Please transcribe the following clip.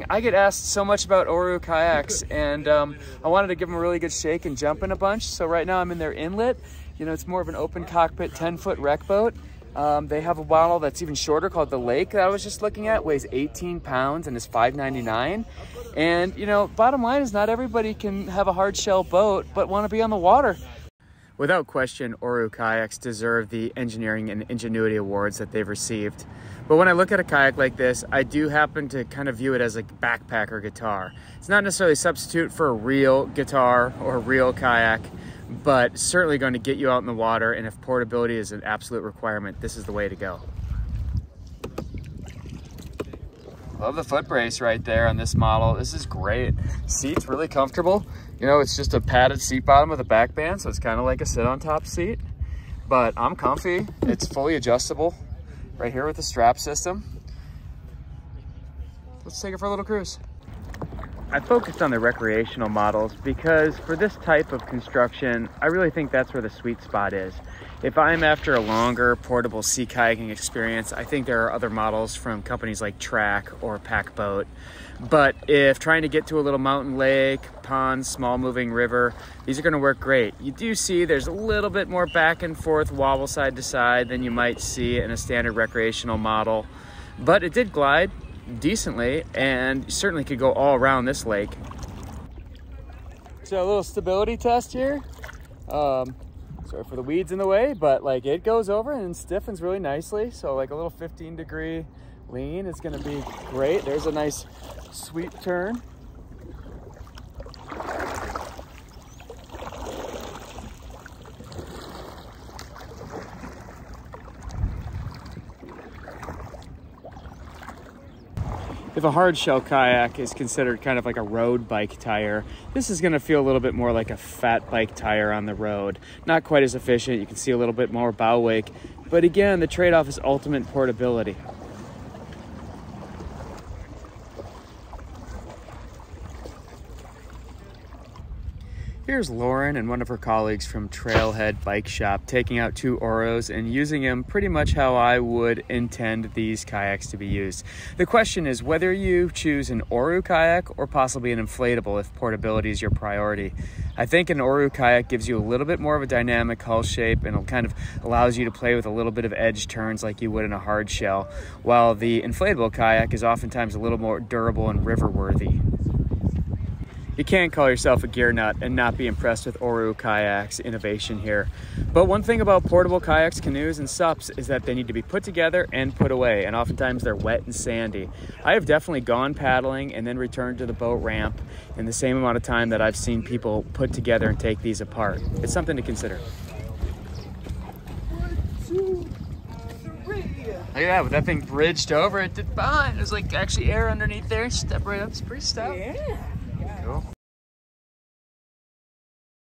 I get asked so much about Oru Kayaks, and I wanted to give them a really good shake and jump in a bunch. So right now I'm in their inlet. You know, it's more of an open cockpit, 10-foot wreck boat. They have a model that's even shorter called the Lake that I was just looking at, weighs 18 pounds and is $5.99. And you know, bottom line is not everybody can have a hard shell boat, but want to be on the water. Without question, Oru Kayaks deserve the engineering and ingenuity awards that they've received. But when I look at a kayak like this, I do happen to kind of view it as a backpacker guitar. It's not necessarily a substitute for a real guitar or a real kayak, but certainly going to get you out in the water, and if portability is an absolute requirement, this is the way to go. Love the foot brace right there on this model. This is great. Seat's really comfortable. You know, it's just a padded seat bottom with a back band, so it's kind of like a sit on top seat, but I'm comfy. It's fully adjustable right here with the strap system. Let's take it for a little cruise. I focused on the recreational models because for this type of construction, I really think that's where the sweet spot is. If I'm after a longer portable sea kayaking experience, I think there are other models from companies like Track or Pack Boat. But if trying to get to a little mountain lake, pond, small moving river, these are going to work great. You do see there's a little bit more back and forth wobble side to side than you might see in a standard recreational model, but it did glide decently and certainly could go all around this lake. So a little stability test here. Sorry for the weeds in the way, but like it goes over and stiffens really nicely. So like a little 15-degree lean is going to be great. There's a nice sweep turn. If a hard shell kayak is considered kind of like a road bike tire, this is going to feel a little bit more like a fat bike tire on the road. Not quite as efficient. You can see a little bit more bow wake, but again, the trade-off is ultimate portability. Here's Lauren and one of her colleagues from Trailhead Bike Shop taking out two Orus and using them pretty much how I would intend these kayaks to be used. The question is whether you choose an Oru kayak or possibly an inflatable if portability is your priority. I think an Oru kayak gives you a little bit more of a dynamic hull shape and it kind of allows you to play with a little bit of edge turns like you would in a hard shell, while the inflatable kayak is oftentimes a little more durable and river worthy. You can't call yourself a gear nut and not be impressed with Oru Kayaks' innovation here. But one thing about portable kayaks, canoes, and SUPs is that they need to be put together and put away, and oftentimes they're wet and sandy. I have definitely gone paddling and then returned to the boat ramp in the same amount of time that I've seen people put together and take these apart. It's something to consider. 1, 2, 3. Look at that, with that thing bridged over, it did fine. There's like actually air underneath there. Step right up, it's pretty stout. Yeah. Cool.